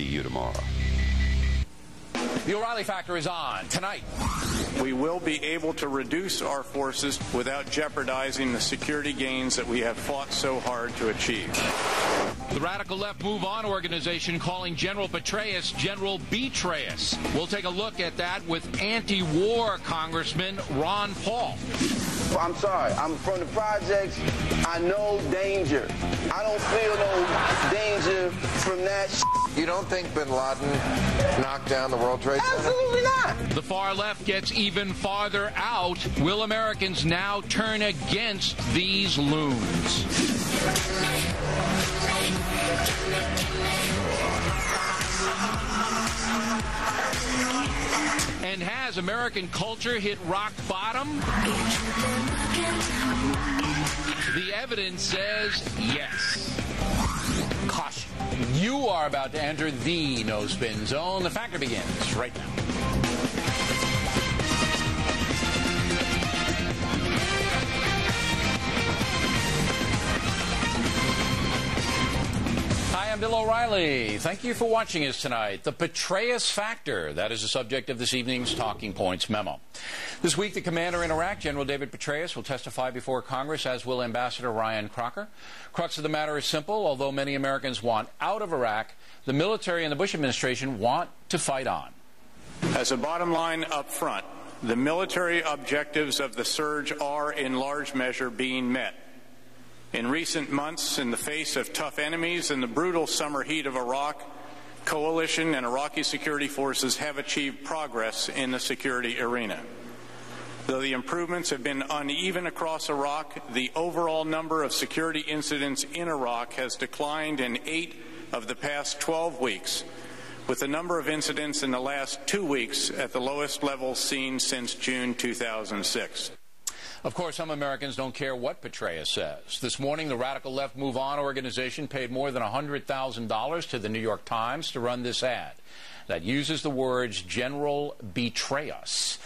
See you tomorrow. The O'Reilly Factor is on tonight. We will be able to reduce our forces without jeopardizing the security gains that we have fought so hard to achieve. The Radical Left Move On organization calling General Petraeus General Betrayus. We'll take a look at that with anti-war Congressman Ron Paul. I'm sorry. I'm from the projects. I know danger. I don't feel no danger from that shit. You don't think bin Laden knocked down the World Trade Center? Absolutely not. The far left gets even farther out. Will Americans now turn against these loons? And has American culture hit rock bottom? The evidence says yes. Caution. You are about to enter the no-spin zone. The Factor begins right now. Hi, I'm Bill O'Reilly. Thank you for watching us tonight. The Petraeus Factor, that is the subject of this evening's Talking Points memo. This week, the commander in Iraq, General David Petraeus, will testify before Congress, as will Ambassador Ryan Crocker. Crux of the matter is simple. Although many Americans want out of Iraq, the military and the Bush administration want to fight on. As a bottom line up front, the military objectives of the surge are in large measure being met. In recent months, in the face of tough enemies and the brutal summer heat of Iraq, coalition and Iraqi security forces have achieved progress in the security arena. Though the improvements have been uneven across Iraq, the overall number of security incidents in Iraq has declined in 8 of the past 12 weeks, with the number of incidents in the last 2 weeks at the lowest level seen since June 2006. Of course, some Americans don't care what Petraeus says. This morning, the Radical Left Move On organization paid more than $100,000 to the New York Times to run this ad that uses the words General Betrayus.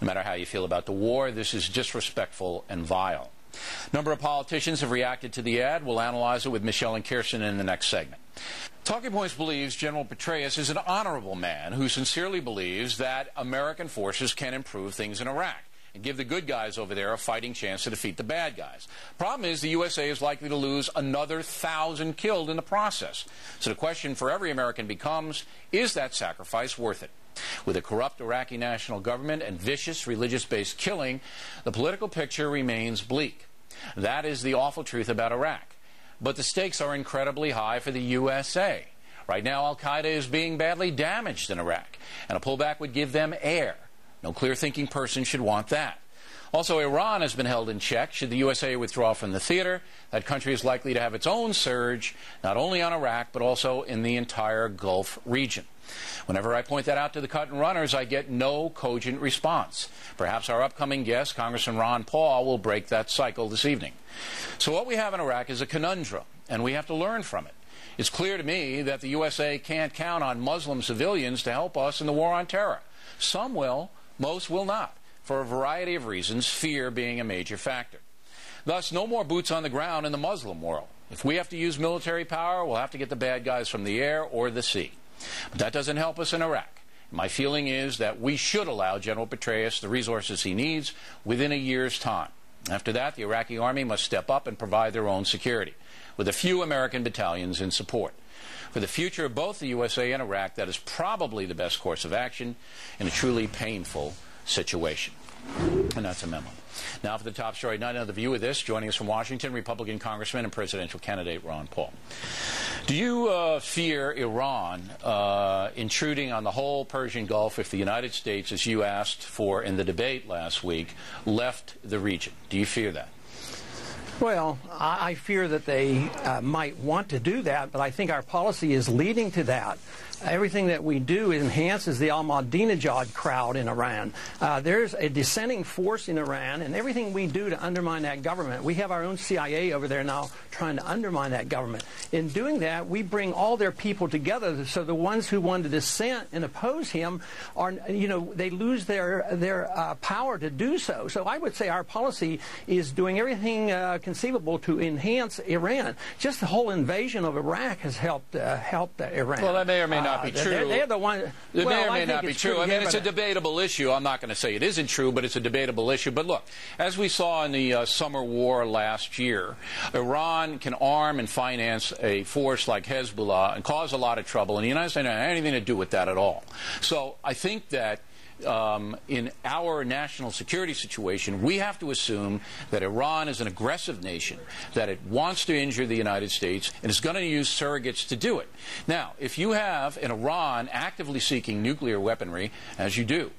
No matter how you feel about the war, this is disrespectful and vile. A number of politicians have reacted to the ad. We'll analyze it with Michelle and Kirsten in the next segment. Talking Points believes General Petraeus is an honorable man who sincerely believes that American forces can improve things in Iraq and give the good guys over there a fighting chance to defeat the bad guys. Problem is, the USA is likely to lose another 1,000 killed in the process. So the question for every American becomes, is that sacrifice worth it? With a corrupt Iraqi national government and vicious religious-based killing, the political picture remains bleak. That is the awful truth about Iraq. But the stakes are incredibly high for the USA. Right now, al-Qaeda is being badly damaged in Iraq, and a pullback would give them air. No clear-thinking person should want that. Also, Iran has been held in check. Should the USA withdraw from the theater, that country is likely to have its own surge, not only on Iraq, but also in the entire Gulf region. Whenever I point that out to the cut-and-runners, I get no cogent response. Perhaps our upcoming guest, Congressman Ron Paul, will break that cycle this evening. So what we have in Iraq is a conundrum, and we have to learn from it. It's clear to me that the USA can't count on Muslim civilians to help us in the war on terror. Some will. Most will not, for a variety of reasons, fear being a major factor. Thus, no more boots on the ground in the Muslim world. If we have to use military power, we'll have to get the bad guys from the air or the sea. But that doesn't help us in Iraq. My feeling is that we should allow General Petraeus the resources he needs within a year's time. After that, the Iraqi army must step up and provide their own security, with a few American battalions in support. For the future of both the USA and Iraq, that is probably the best course of action in a truly painful situation. And that's a memo. Now for the top story. Not another view of this. Joining us from Washington, Republican Congressman and presidential candidate Ron Paul. Do you fear Iran intruding on the whole Persian Gulf if the United States, as you asked for in the debate last week, left the region? Do you fear that? Well, I fear that they might want to do that, but I think our policy is leading to that. Everything that we do enhances the Ahmadinejad crowd in Iran. There's a dissenting force in Iran, and everything we do to undermine that government, we have our own CIA over there now trying to undermine that government. In doing that, we bring all their people together, so the ones who want to dissent and oppose him are, they lose their power to do so. So I would say our policy is doing everything conceivable to enhance Iran. Just the whole invasion of Iraq has helped Iran. Well, that may or may not not be true. They're the one. It well, may or may not be true. I mean, it's a but debatable issue. I'm not going to say it isn't true, but it's a debatable issue. But look, as we saw in the summer war last year, Iran can arm and finance a force like Hezbollah and cause a lot of trouble, and the United States doesn't have anything to do with that at all. So I think that in our national security situation, we have to assume that Iran is an aggressive nation, that it wants to injure the United States, and is going to use surrogates to do it. Now, if you have an Iran actively seeking nuclear weaponry, as you do,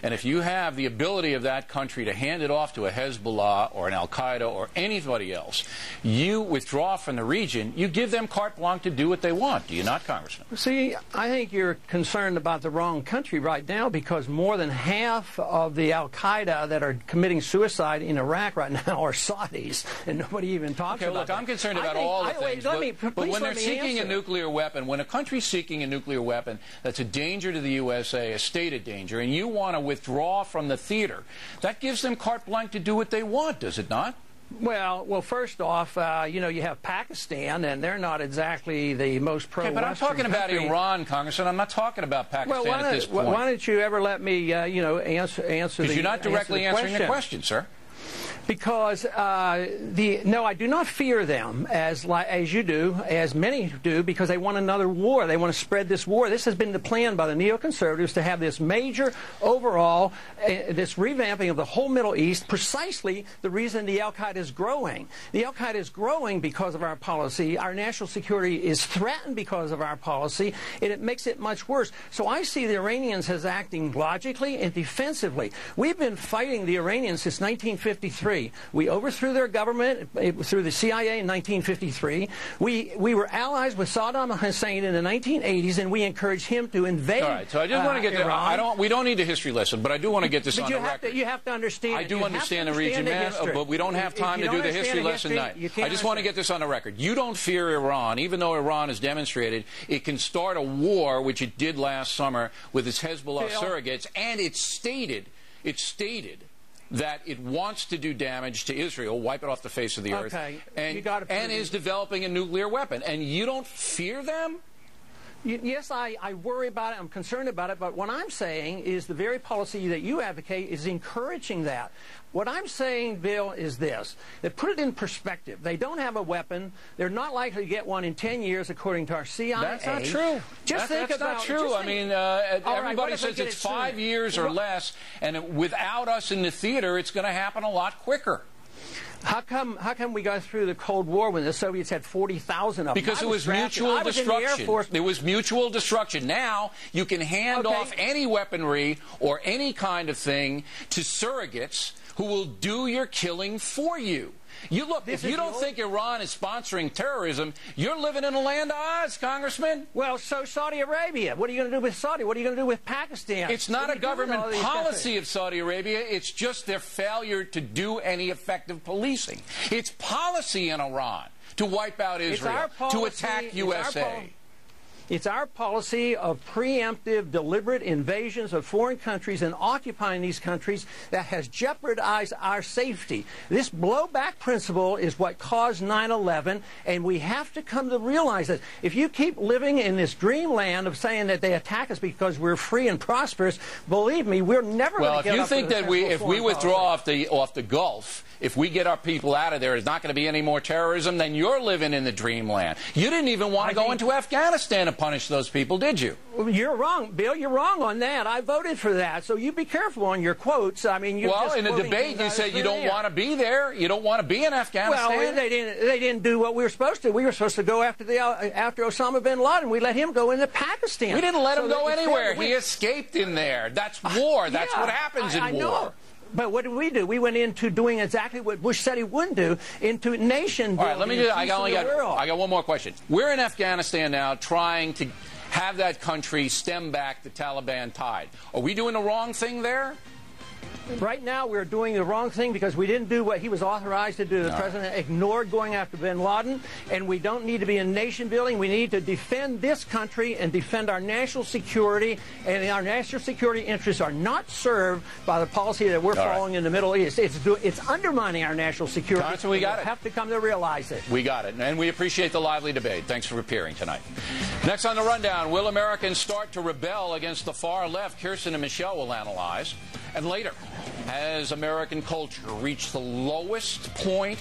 and if you have the ability of that country to hand it off to a Hezbollah or an Al-Qaeda or anybody else, you withdraw from the region, you give them carte blanche to do what they want. Do you not, Congressman? See, I think you're concerned about the wrong country right now, because more than half of the Al-Qaeda that are committing suicide in Iraq right now are Saudis, and nobody even talks about look, that. I'm concerned about all the things, but when they're seeking a nuclear weapon, when a country's seeking a nuclear weapon that's a danger to the USA, a stated danger, and you want to withdraw from the theater, that gives them carte blanche to do what they want, does it not? Well, first off, you know, you have Pakistan, and they're not exactly the most pro-Western but I'm talking about country. Iran, Congressman. I'm not talking about Pakistan at this point. Why don't you ever let me, you know, answer the question? Because you're not directly answering the question, sir. Because no, I do not fear them as you do, as many do, because they want another war. They want to spread this war. This has been the plan by the neoconservatives to have this major overall, this revamping of the whole Middle East. Precisely the reason the Al-Qaeda is growing. The Al-Qaeda is growing because of our policy. Our national security is threatened because of our policy, and it makes it much worse. So I see the Iranians as acting logically and defensively. We've been fighting the Iranians since 1953. We overthrew their government through the CIA in 1953. We were allies with Saddam Hussein in the 1980s, and we encouraged him to invade. All right, so I just want to get Iran. we don't need a history lesson, but I do want to get this on the record. You have to understand. I do understand the region, man, but we don't have time to do the history lesson tonight. I just want to get this on the record. You don't fear Iran, even though Iran has demonstrated it can start a war, which it did last summer with its Hezbollah surrogates, and it's stated that it wants to do damage to Israel, wipe it off the face of the earth, and is developing a nuclear weapon. And you don't fear them? Yes, I worry about it. I'm concerned about it. But what I'm saying is the very policy that you advocate is encouraging that. What I'm saying, Bill, is this. That put it in perspective. They don't have a weapon. They're not likely to get one in 10 years, according to our CIA. That's not true. That's not true. I mean, everybody says it's 5 years or less, and without us in the theater, it's going to happen a lot quicker. How come we got through the Cold War when the Soviets had 40,000 of them? Because it was mutual destruction. It was mutual destruction. Now you can hand off any weaponry or any kind of thing to surrogates who will do your killing for you. You look, if you don't think Iran is sponsoring terrorism, you're living in a land of Oz, Congressman. Well, so Saudi Arabia. What are you going to do with Saudi? What are you going to do with Pakistan? It's not a government policy of Saudi Arabia. It's just their failure to do any effective policing. It's policy in Iran to wipe out Israel, to attack USA. It's our policy of preemptive, deliberate invasions of foreign countries and occupying these countries that has jeopardized our safety. This blowback principle is what caused 9/11, and we have to come to realize that if you keep living in this dreamland of saying that they attack us because we're free and prosperous, believe me, we're never going to get up to the Well, if you think that if we withdraw off the Gulf, if we get our people out of there, there's not going to be any more terrorism, then you're living in the dreamland. You didn't even want to go into Afghanistan and punish those people, did you? You're wrong, Bill. You're wrong on that. I voted for that. So you be careful on your quotes. I mean, well, in the debate, you said you don't want to be there. You don't want to be in Afghanistan. Well, they didn't do what we were supposed to. We were supposed to go after Osama bin Laden. We let him go into Pakistan. We didn't let him go anywhere. He escaped in there. That's war. That's what happens in war. But what did we do? We went into doing exactly what Bush said he wouldn't do, into nation building. All right, let me do I got one more question. We're in Afghanistan now trying to have that country stem back the Taliban tide. Are we doing the wrong thing there? Right now, we're doing the wrong thing because we didn't do what he was authorized to do. The president ignored going after bin Laden, and we don't need to be in nation building. We need to defend this country and defend our national security, and our national security interests are not served by the policy that we're following in the Middle East. It's undermining our national security. Congressman, we got it. Have to come to realize it. We got it, and we appreciate the lively debate. Thanks for appearing tonight. Next on the rundown, will Americans start to rebel against the far left? Kirsten and Michelle will analyze. And later, has American culture reached the lowest point